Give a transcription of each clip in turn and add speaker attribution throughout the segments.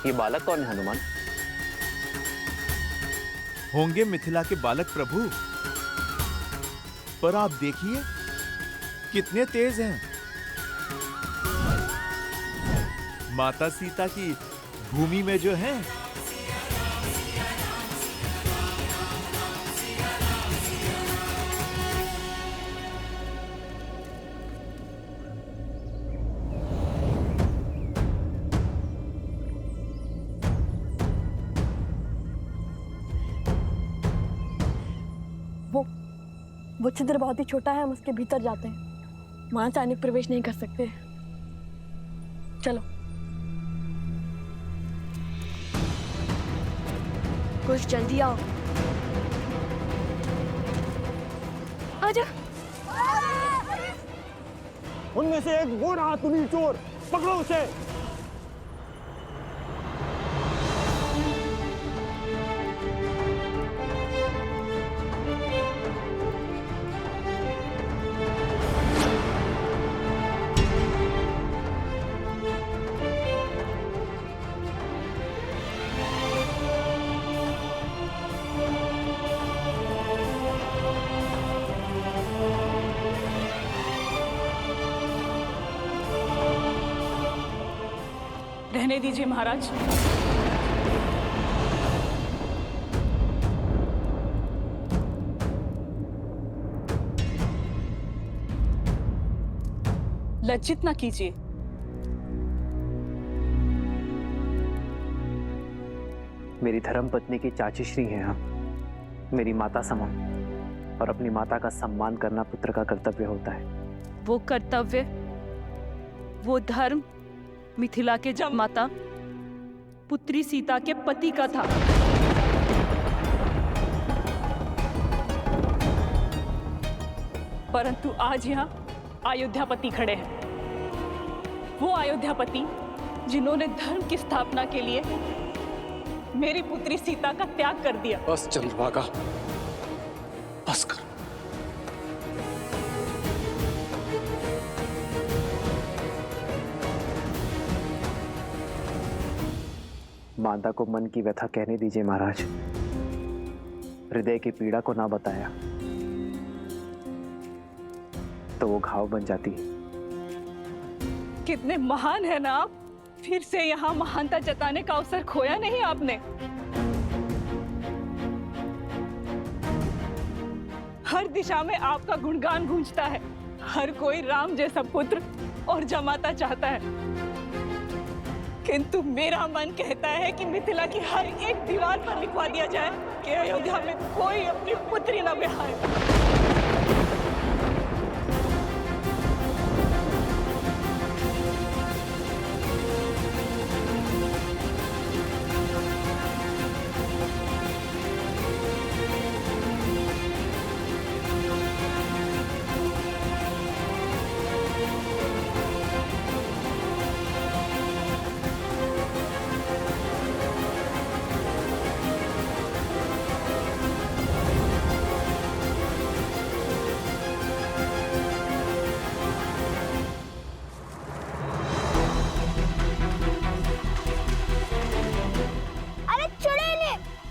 Speaker 1: ये बालक कौन है हनुमान?
Speaker 2: होंगे मिथिला के बालक प्रभु, पर आप देखिए कितने तेज हैं। माता सीता की भूमि में जो है,
Speaker 3: वो छिद्र बहुत ही छोटा है, हम उसके भीतर जाते हैं। वहां सैनिक प्रवेश नहीं कर सकते। चलो। कुछ जल्दी आओ। आजा।
Speaker 4: उनमें से एक वो रहा तुनी चोर, पकड़ो उसे।
Speaker 5: रहने दीजिए महाराज। लज्जित ना कीजिए।
Speaker 1: मेरी धर्म पत्नी की चाची श्री हैं आप, मेरी माता समान, और अपनी माता का सम्मान करना पुत्र का कर्तव्य होता है।
Speaker 5: वो कर्तव्य, वो धर्म मिथिला के जमाता पुत्री सीता के पति का था। परंतु आज यहाँ अयोध्यापति खड़े हैं। वो अयोध्यापति जिन्होंने धर्म की स्थापना के लिए मेरी पुत्री सीता का त्याग कर दिया।
Speaker 6: बस चंद्रभागा, बस कर।
Speaker 1: माता को मन की व्यथा कहने दीजिए महाराज। हृदय की पीड़ा को ना बताया तो वो घाव बन जाती।
Speaker 5: कितने महान है ना आप। फिर से यहाँ महानता जताने का अवसर खोया नहीं आपने। हर दिशा में आपका गुणगान गूंजता है। हर कोई राम जैसा पुत्र और जमाता चाहता है, किंतु मेरा मन कहता है कि मिथिला की हर एक दीवार पर लिखवा दिया जाए कि अयोध्या में कोई अपनी पुत्री न ब्याहे।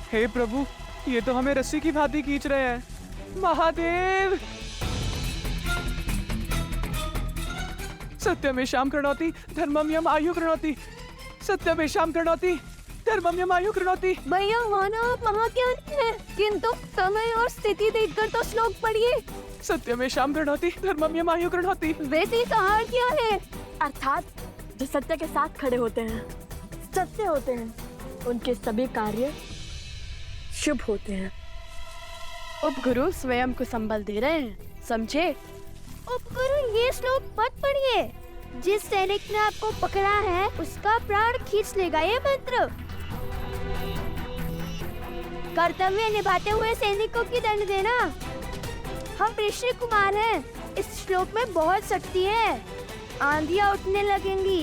Speaker 7: हे प्रभु, ये तो हमें रस्सी की भांति खींच रहे हैं। महादेव! सत्यमेषां कृणोति धर्मं यम आयु कृणोति। सत्यमेषां कृणोति धर्मं यम आयु कृणोति।
Speaker 3: भैया माना आप महाज्ञानी हैं, किंतु समय और स्थिति देखकर तो श्लोक पढ़िए।
Speaker 7: सत्यमेषां कृणोति धर्मं यम आयु कृणोति।
Speaker 3: वैसे कहा क्या है? अर्थात जो सत्य के साथ खड़े होते हैं, सत्य होते हैं, उनके सभी कार्य शुभ होते हैं।
Speaker 8: उपगुरु स्वयं को संबल दे रहे हैं, समझे?
Speaker 9: उपगुरु ये श्लोक मत पढ़िए। जिस सैनिक ने आपको पकड़ा है उसका प्राण खींच लेगा ये मंत्र। कर्तव्य निभाते हुए सैनिकों की दंड देना। हम ऋषि कुमार हैं, इस श्लोक में बहुत शक्ति है। आंधियां उठने लगेंगी,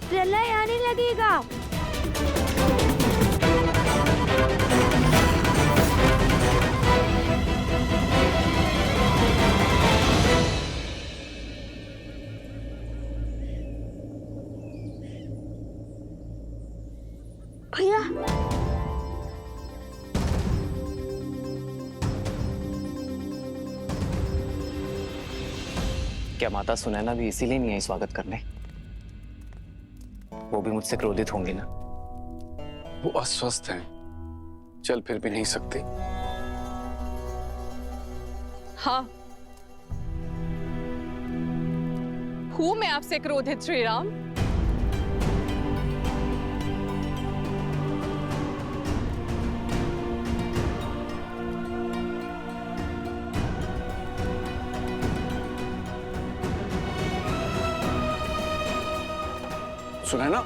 Speaker 9: प्रलय आने लगेगा। भैया
Speaker 1: क्या माता सुनैना भी इसीलिए नहीं आई स्वागत करने? वो भी मुझसे क्रोधित होंगी ना?
Speaker 6: वो अस्वस्थ हैं, चल फिर भी नहीं सकते।
Speaker 5: हाँ, हूं मैं आपसे क्रोधित श्री राम।
Speaker 6: सुनैना,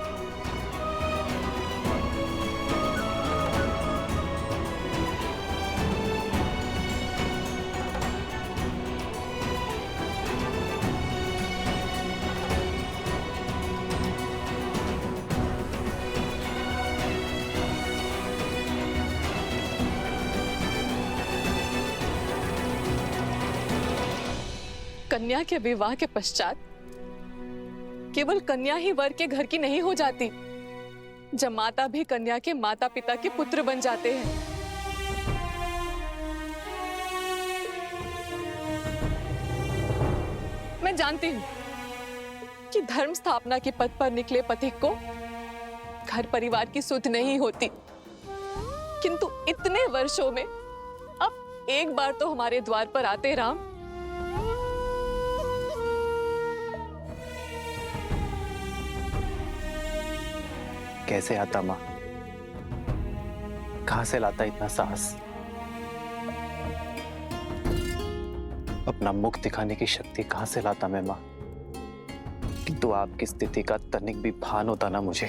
Speaker 5: कन्या के विवाह के पश्चात केवल कन्या ही वर के घर की नहीं हो जाती, जमाता भी कन्या के माता पिता के पुत्र बन जाते हैं। मैं जानती हूं कि धर्म स्थापना के पद पर निकले पथिक को घर परिवार की सुध नहीं होती, किंतु इतने वर्षों में अब एक बार तो हमारे द्वार पर आते राम।
Speaker 1: कैसे आता माँ? कहां से लाता इतना साहस? अपना मुख दिखाने की शक्ति कहां से लाता मैं माँ? किंतु आपकी स्थिति का तनिक भी भान होता ना मुझे,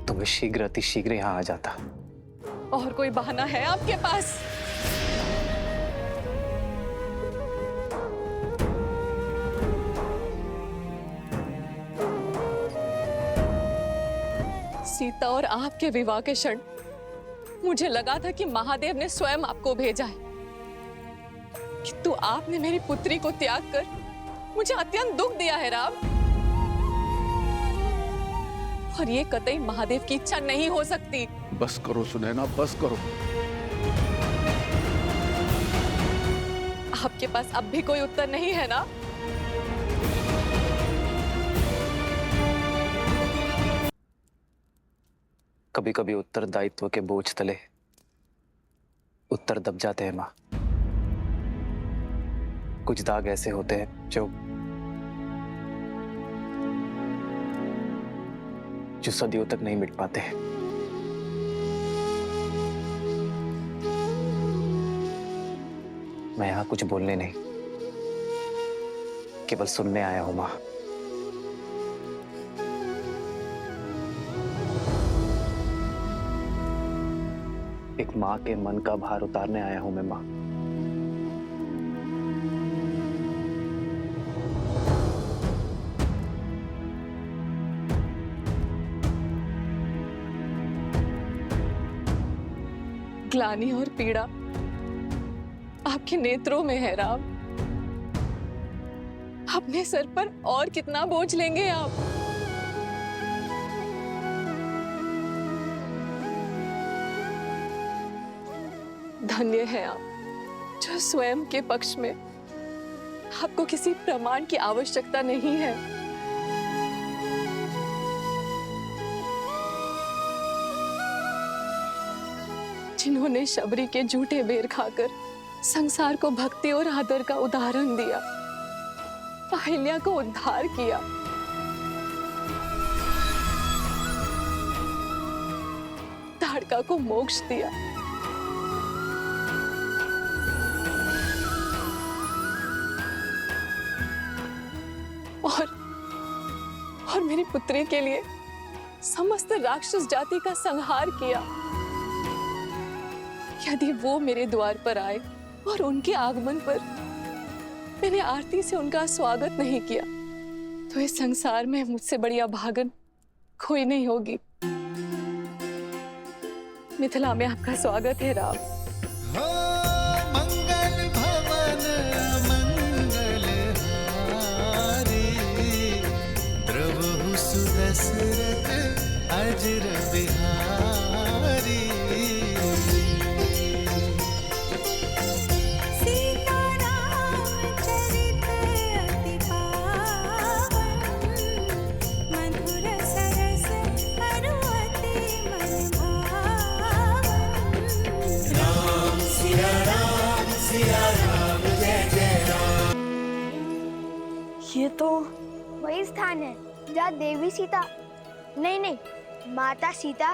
Speaker 1: तो मैं शीघ्र अति शीघ्र यहां आ जाता।
Speaker 5: और कोई बहाना है आपके पास? सीता और आपके विवाह के क्षण मुझे लगा था कि महादेव ने स्वयं आपको भेजा है, किंतु आपने मेरी पुत्री को त्याग कर मुझे अत्यंत दुख दिया है राम। और ये कतई महादेव की इच्छा नहीं हो सकती।
Speaker 6: बस करो सुनैना, बस करो।
Speaker 5: आपके पास अब भी कोई उत्तर नहीं है ना?
Speaker 1: कभी कभी उत्तरदायित्व के बोझ तले उत्तर दब जाते हैं माँ। कुछ दाग ऐसे होते हैं जो सदियों तक नहीं मिट पाते। मैं यहां कुछ बोलने नहीं, केवल सुनने आया हूं माँ। एक माँ के मन का भार उतारने आया हूं मैं माँ।
Speaker 5: ग्लानि और पीड़ा आपके नेत्रों में है राम। अपने सर पर और कितना बोझ लेंगे आप? धन्य है आप जो स्वयं के पक्ष में आपको किसी प्रमाण की आवश्यकता नहीं है। जिन्होंने शबरी के झूठे बेर खाकर संसार को भक्ति और आदर का उदाहरण दिया, अहिल्या को उद्धार किया, ताड़का को मोक्ष दिया, और मेरी पुत्री के लिए समस्त राक्षस जाति का संहार किया। यदि वो मेरे द्वार पर आए और उनके आगमन पर मैंने आरती से उनका स्वागत नहीं किया, तो इस संसार में मुझसे बड़ी अभागन कोई नहीं होगी। मिथिला में आपका स्वागत है राम।
Speaker 10: मंगल भवन मंगल हारी, प्रभु सुदशरथ वज्र बिहारी।
Speaker 3: ये तो
Speaker 9: वही स्थान है जहाँ देवी सीता, नहीं, माता सीता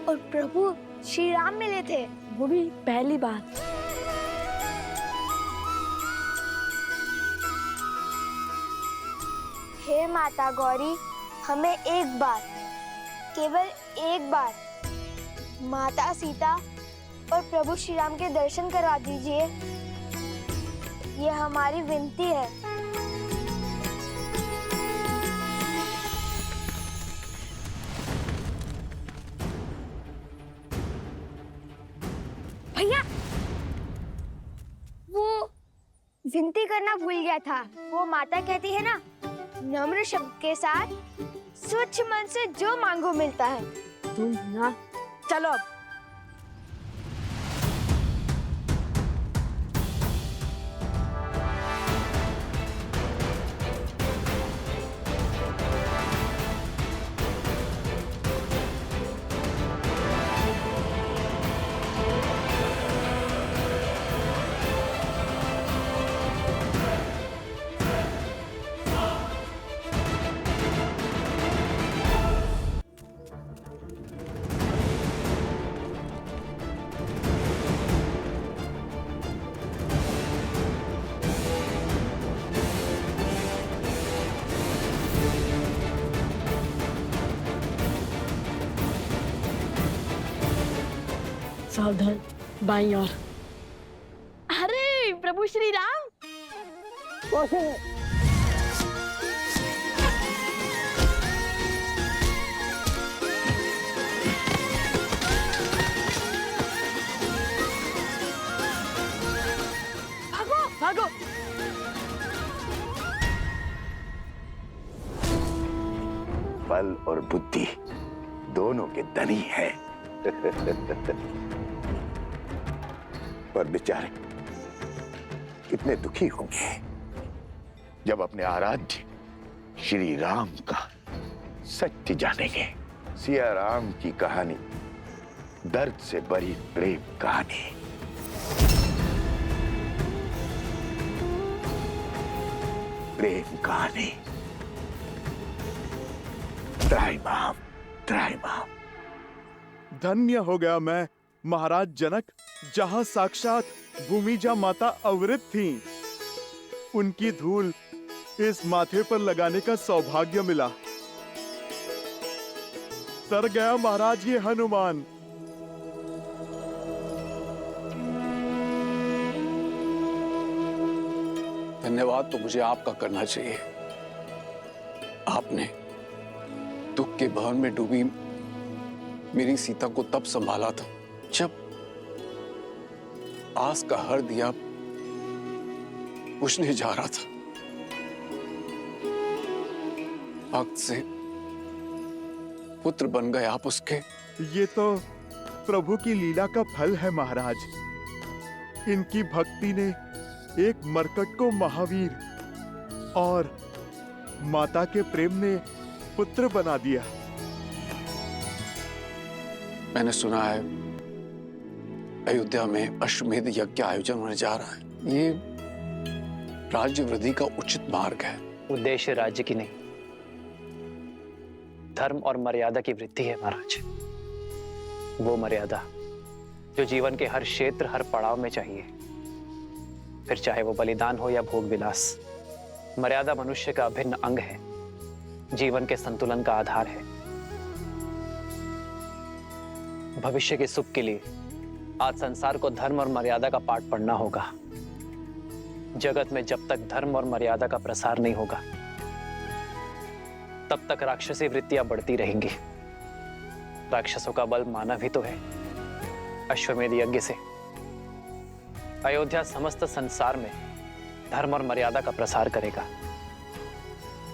Speaker 9: और प्रभु श्री राम मिले थे।
Speaker 3: वो भी पहली बार।
Speaker 9: हे माता गौरी, हमें एक बार, केवल एक बार माता सीता और प्रभु श्री राम के दर्शन करवा दीजिए। ये हमारी विनती है। भैया, वो विनती करना भूल गया था। वो माता कहती है ना, नम्र शब्द के साथ स्वच्छ मन से जो मांगो मिलता है।
Speaker 3: तुम ना, चलो अब। सावधान, बाईं ओर। अरे प्रभु श्री राम! भागो भागो।
Speaker 11: बल और बुद्धि दोनों के धनी है। पर बेचारे कितने दुखी होंगे जब अपने आराध्य श्री राम का सत्य जानेंगे। सिया राम की कहानी दर्द से भरी प्रेम कहानी। प्रेम कहानी। त्राहिमाम, त्राहिमाम।
Speaker 2: धन्य हो गया मैं महाराज जनक, जहाँ साक्षात भूमिजा माता अवृत थीं। उनकी धूल इस माथे पर लगाने का सौभाग्य मिला। तर गया महाराज ये हनुमान।
Speaker 6: धन्यवाद तो मुझे आपका करना चाहिए। आपने दुख के भवन में डूबी मेरी सीता को तब संभाला था जब आस का हर दिया बुझने जा रहा था। भक्त से पुत्र बन गए आप उसके।
Speaker 2: ये तो प्रभु की लीला का फल है महाराज। इनकी भक्ति ने एक मरकट को महावीर और माता के प्रेम ने पुत्र बना दिया।
Speaker 6: मैंने सुना है अयोध्या में अश्वमेध यज्ञ का आयोजन होने जा रहा है। ये राज्य वृद्धि का उचित मार्ग है।
Speaker 1: उद्देश्य राज्य की नहीं, धर्म और मर्यादा की वृद्धि है महाराज। वो मर्यादा जो जीवन के हर क्षेत्र, हर पड़ाव में चाहिए, फिर चाहे वो बलिदान हो या भोग विलास। मर्यादा मनुष्य का अभिन्न अंग है, जीवन के संतुलन का आधार है। भविष्य के सुख के लिए आज संसार को धर्म और मर्यादा का पाठ पढ़ना होगा। जगत में जब तक धर्म और मर्यादा का प्रसार नहीं होगा, तब तक राक्षसी वृत्तियां बढ़ती रहेंगी। राक्षसों का बल मानव ही तो है। अश्वमेध यज्ञ से अयोध्या समस्त संसार में धर्म और मर्यादा का प्रसार करेगा,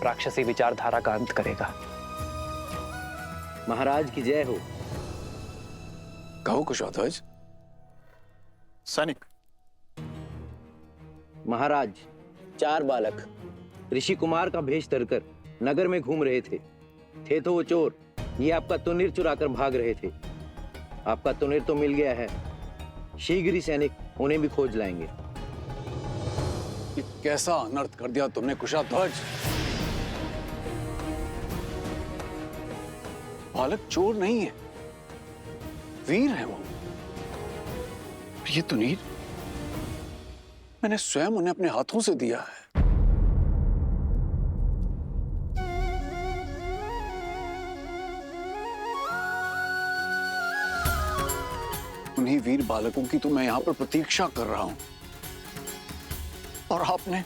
Speaker 1: राक्षसी विचारधारा का अंत करेगा।
Speaker 12: महाराज की जय हो।
Speaker 6: कहो कुशाध्वज।
Speaker 2: सैनिक।
Speaker 12: महाराज, 4 बालक ऋषि कुमार का भेष धरकर नगर में घूम रहे थे तो वो चोर। ये आपका तुनीर चुराकर भाग रहे थे। आपका तुनीर तो मिल गया है, शीघ्र ही सैनिक उन्हें भी खोज लाएंगे।
Speaker 6: ये कैसा अनर्थ कर दिया तुमने कुशाध्वज। बालक चोर नहीं है, वीर है वो। ये तुनीर मैंने स्वयं उन्हें अपने हाथों से दिया है। उन्हीं वीर बालकों की तो मैं यहां पर प्रतीक्षा कर रहा हूं, और आपने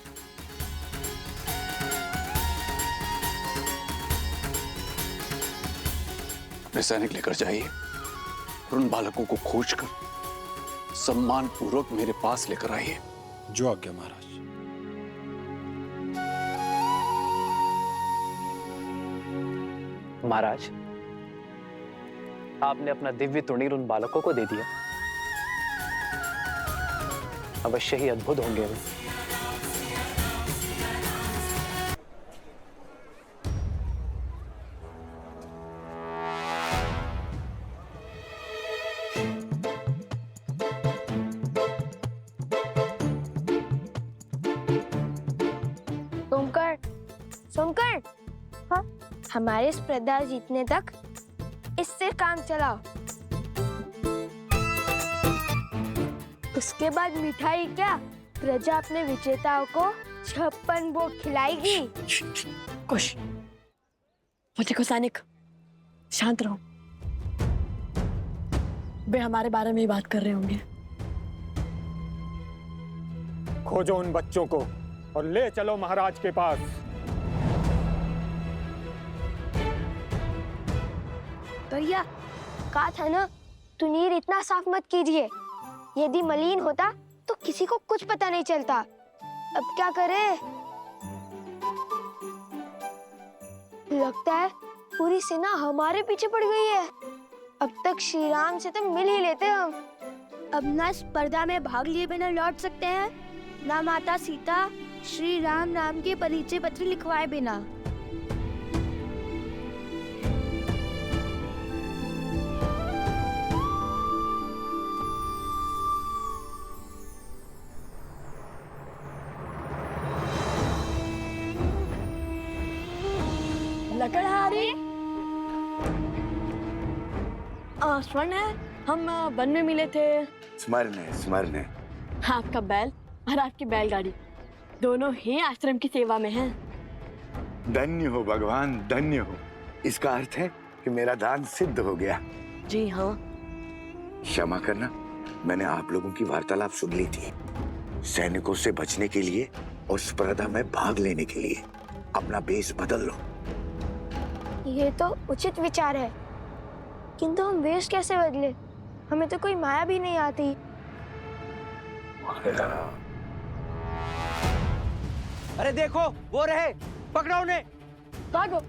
Speaker 6: अपने सैनिक लेकर जाइए और उन बालकों को खोजकर सम्मान पूर्वक मेरे पास लेकर आइए।
Speaker 13: जो आज्ञा महाराज।
Speaker 1: महाराज, आपने अपना दिव्य तुनीर उन बालकों को दे दिया। अवश्य ही अद्भुत होंगे वे।
Speaker 9: सोमकर, हाँ, हमारे स्पर्धा जीतने तक इससे काम चलाओ। उसके बाद मिठाई क्या, प्रजा अपने विजेताओं को 56 भोग खिलाएगी।
Speaker 3: कुश, मुझे को सैनिक, शांत रहो। वे हमारे बारे में ही बात कर रहे होंगे।
Speaker 4: खोजो उन बच्चों को और ले चलो महाराज के पास।
Speaker 9: भैया, कहा था ना, तुनीर इतना साफ मत कीजिए। यदि मलिन होता तो किसी को कुछ पता नहीं चलता। अब क्या करें? लगता है पूरी सेना हमारे पीछे पड़ गई है। अब तक श्री राम से तो मिल ही लेते हम।
Speaker 14: अब ना स्पर्धा में भाग लिए बिना लौट सकते हैं, ना माता सीता श्री राम नाम के परिचय पत्र लिखवाए बिना।
Speaker 3: लकड़हारी, स्वर्ण है, हम वन में मिले थे।
Speaker 11: स्मरण है, स्मरण है।
Speaker 3: आपका बैल और आपकी बैलगाड़ी दोनों ही आश्रम की सेवा में हैं।
Speaker 11: धन्य हो भगवान, धन्य हो। इसका अर्थ है कि मेरा दान सिद्ध हो गया।
Speaker 3: जी हाँ।
Speaker 11: क्षमा करना, मैंने आप लोगों की वार्तालाप सुन ली थी। सैनिकों से बचने के लिए और स्पर्धा में भाग लेने के लिए अपना बेस बदल लो।
Speaker 9: ये तो उचित विचार है, किंतु हम वेश कैसे बदले? हमें तो कोई माया भी नहीं आती।
Speaker 12: अरे देखो, वो रहे, पकड़ो उन्हें।
Speaker 3: भागो।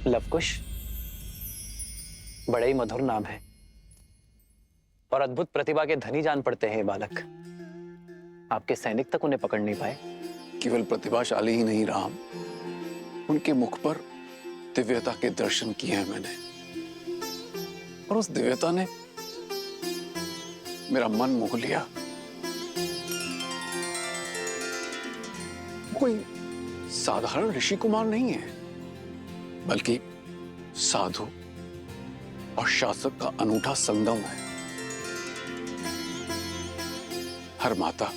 Speaker 1: लवकुश, बड़े ही मधुर नाम है और अद्भुत प्रतिभा के धनी जान पड़ते हैं ये बालक। आपके सैनिक तक उन्हें पकड़ नहीं पाए।
Speaker 6: केवल प्रतिभाशाली ही नहीं राम, उनके मुख पर दिव्यता के दर्शन किए हैं मैंने, और उस दिव्यता ने मेरा मन मोह लिया। कोई साधारण ऋषि कुमार नहीं है, बल्कि साधु और शासक का अनूठा संगम है। हर माता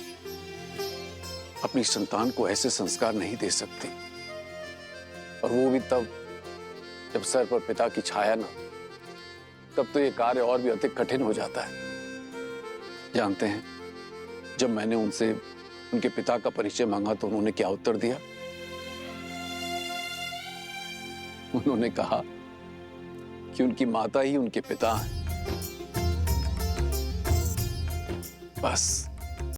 Speaker 6: अपनी संतान को ऐसे संस्कार नहीं दे सकती, और वो भी तब जब सर पर पिता की छाया ना, तब तो ये कार्य और भी अधिक कठिन हो जाता है। जानते हैं, जब मैंने उनसे उनके पिता का परिचय मांगा तो उन्होंने क्या उत्तर दिया? उन्होंने कहा कि उनकी माता ही उनके पिता हैं। बस